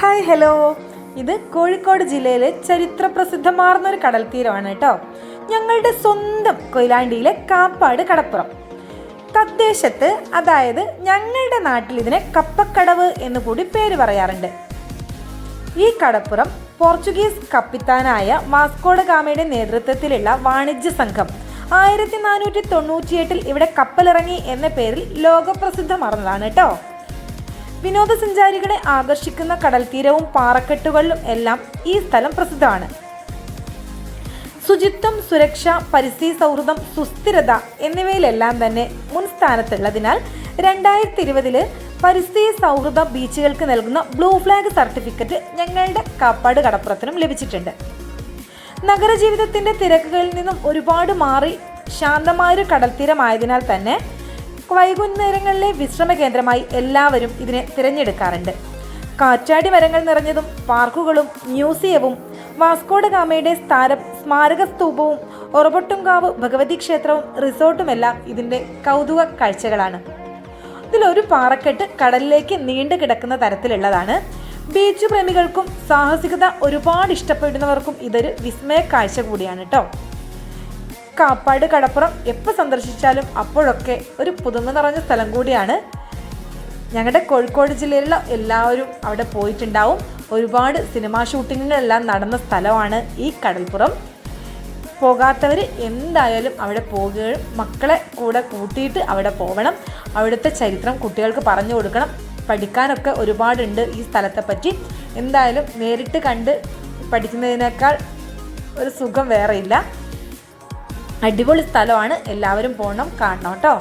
Hi hello, ഇത് കോഴിക്കോട് ജില്ലയിലെ ചരിത്ര പ്രസിദ്ധമാർന്ന ഒരു കടൽ തീരമാണ് കേട്ടോ. ഞങ്ങളുടെ സ്വന്തം കൊയിലാണ്ടിയിലെ കാപ്പാട് കടപ്പുറം. തദ്ദേശത്ത്, അതായത് ഞങ്ങളുടെ നാട്ടിൽ ഇതിനെ കപ്പക്കടവ് എന്ന് കൂടി പേര് പറയാറുണ്ട്. ഈ കടപ്പുറം പോർച്ചുഗീസ് കപ്പിത്താനായ വാസ്കോ ഡ ഗാമയുടെ നേതൃത്വത്തിലുള്ള വാണിജ്യ സംഘം 1498 ഇവിടെ കപ്പലിറങ്ങി എന്ന പേരിൽ ലോകപ്രസിദ്ധമാർന്നതാണ് കേട്ടോ. വിനോദസഞ്ചാരികളെ ആകർഷിക്കുന്ന കടൽ തീരവും പാറക്കെട്ടുകളിലും എല്ലാം ഈ സ്ഥലം പ്രസിദ്ധമാണ്. ശുചിത്വം, സുരക്ഷ, പരിസ്ഥിതി സൗഹൃദം, സുസ്ഥിരത എന്നിവയിലെല്ലാം തന്നെ മുൻ സ്ഥാനത്തുള്ളതിനാൽ 2020 പരിസ്ഥിതി സൗഹൃദ ബീച്ചുകൾക്ക് നൽകുന്ന ബ്ലൂ ഫ്ലാഗ് സർട്ടിഫിക്കറ്റ് ഞങ്ങളുടെ കാപ്പാട് കടപ്പുറത്തിനും ലഭിച്ചിട്ടുണ്ട്. നഗരജീവിതത്തിൻ്റെ തിരക്കുകളിൽ നിന്നും ഒരുപാട് മാറി ശാന്തമായൊരു കടൽത്തീരമായതിനാൽ തന്നെ വൈകുന്നേരങ്ങളിലെ വിശ്രമ കേന്ദ്രമായി എല്ലാവരും ഇതിനെ തിരഞ്ഞെടുക്കാറുണ്ട്. കാറ്റാടി മരങ്ങൾ നിറഞ്ഞതും പാർക്കുകളും മ്യൂസിയവും വാസ്കോ ഡ ഗാമയുടെ സ്മാരക സ്തൂപവും ഒറബൊട്ടുംകാവ് ഭഗവതി ക്ഷേത്രവും റിസോർട്ടുമെല്ലാം ഇതിൻ്റെ കൗതുക കാഴ്ചകളാണ്. ഇതിലൊരു പാറക്കെട്ട് കടലിലേക്ക് നീണ്ടു കിടക്കുന്ന തരത്തിലുള്ളതാണ്. ബീച്ച് പ്രേമികൾക്കും സാഹസികത ഒരുപാട് ഇഷ്ടപ്പെടുന്നവർക്കും ഇതൊരു വിസ്മയ കാഴ്ച കൂടിയാണ് കേട്ടോ. കാപ്പാട് കടപ്പുറം എപ്പോൾ സന്ദർശിച്ചാലും അപ്പോഴൊക്കെ ഒരു പുതുമ നിറഞ്ഞ സ്ഥലം കൂടിയാണ്. ഞങ്ങളുടെ കോഴിക്കോട് ജില്ലയിലുള്ള എല്ലാവരും അവിടെ പോയിട്ടുണ്ടാവും. ഒരുപാട് സിനിമാ ഷൂട്ടിങ്ങുകളെല്ലാം നടന്ന സ്ഥലമാണ് ഈ കടൽപ്പുറം. പോകാത്തവർ എന്തായാലും അവിടെ പോകുകയും മക്കളെ കൂടെ കൂട്ടിയിട്ട് അവിടെ പോകണം. അവിടുത്തെ ചരിത്രം കുട്ടികൾക്ക് പറഞ്ഞു കൊടുക്കണം. പഠിക്കാനൊക്കെ ഒരുപാടുണ്ട് ഈ സ്ഥലത്തെ പറ്റി. എന്തായാലും നേരിട്ട് കണ്ട് പഠിക്കുന്നതിനേക്കാൾ ഒരു സുഖം വേറെയില്ല. അടിപൊളി സ്ഥലമാണ്. എല്ലാവരും പോകണം, കാണണം കേട്ടോ.